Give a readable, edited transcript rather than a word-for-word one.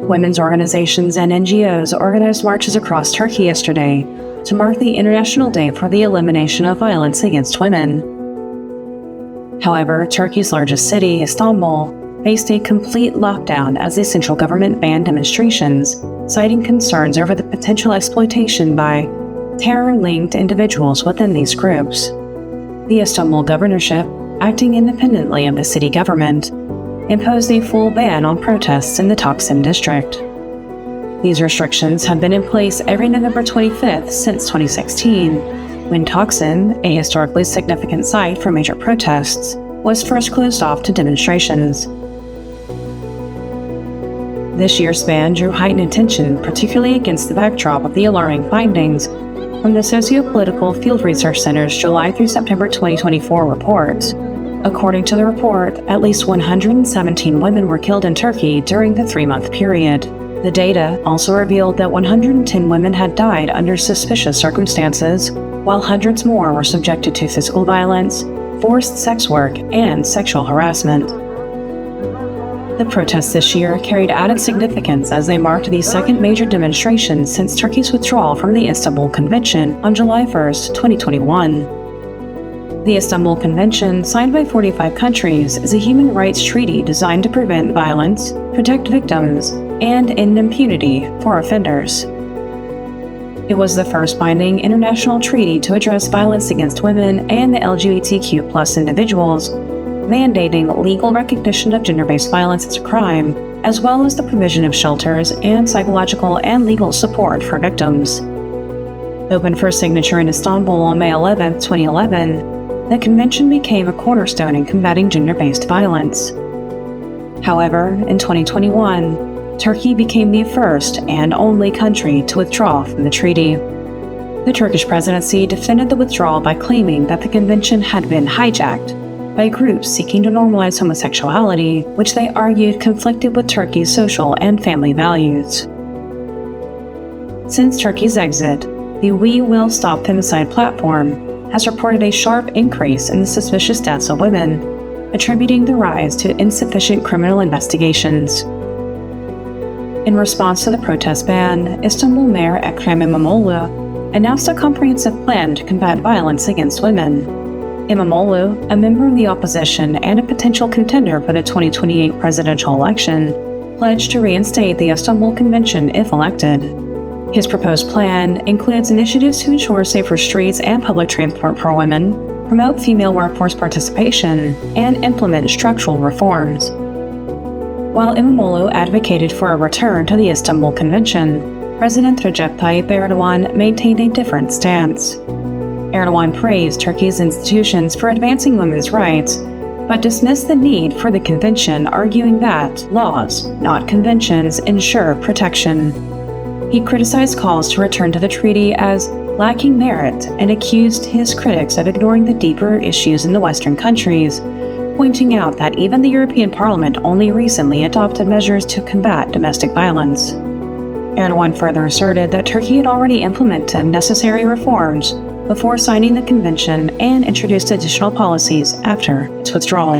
Women's organizations and NGOs organized marches across Turkey yesterday to mark the International Day for the Elimination of Violence Against Women. However, Turkey's largest city, Istanbul, faced a complete lockdown as the central government banned demonstrations, citing concerns over the potential exploitation by terror-linked individuals within these groups. The Istanbul governorship, acting independently of the city government, imposed a full ban on protests in the Taksim district. These restrictions have been in place every November 25th since 2016, when Taksim, a historically significant site for major protests, was first closed off to demonstrations. This year's ban drew heightened attention, particularly against the backdrop of the alarming findings from the Socio-Political Field Research Center's July through September 2024 report. According to the report, at least 117 women were killed in Turkey during the 3-month period. The data also revealed that 110 women had died under suspicious circumstances, while hundreds more were subjected to physical violence, forced sex work, and sexual harassment. The protests this year carried added significance as they marked the second major demonstration since Turkey's withdrawal from the Istanbul Convention on July 1, 2021. The Istanbul Convention, signed by 45 countries, is a human rights treaty designed to prevent violence, protect victims, and end impunity for offenders. It was the first binding international treaty to address violence against women and the LGBTQ+ individuals, mandating legal recognition of gender-based violence as a crime, as well as the provision of shelters and psychological and legal support for victims. Open for signature in Istanbul on May 11, 2011, the convention became a cornerstone in combating gender-based violence. However, in 2021, Turkey became the first and only country to withdraw from the treaty. The Turkish presidency defended the withdrawal by claiming that the convention had been hijacked by groups seeking to normalize homosexuality, which they argued conflicted with Turkey's social and family values. Since Turkey's exit, the We Will Stop Femicide platform has reported a sharp increase in the suspicious deaths of women, attributing the rise to insufficient criminal investigations. In response to the protest ban, Istanbul Mayor Ekrem İmamoğlu announced a comprehensive plan to combat violence against women. İmamoğlu, a member of the opposition and a potential contender for the 2028 presidential election, pledged to reinstate the Istanbul Convention if elected. His proposed plan includes initiatives to ensure safer streets and public transport for women, promote female workforce participation, and implement structural reforms. While İmamoğlu advocated for a return to the Istanbul Convention, President Recep Tayyip Erdoğan maintained a different stance. Erdoğan praised Turkey's institutions for advancing women's rights, but dismissed the need for the convention, arguing that laws, not conventions, ensure protection. He criticized calls to return to the treaty as lacking merit and accused his critics of ignoring the deeper issues in the Western countries, pointing out that even the European Parliament only recently adopted measures to combat domestic violence. Erdoğan further asserted that Turkey had already implemented necessary reforms before signing the convention and introduced additional policies after its withdrawal.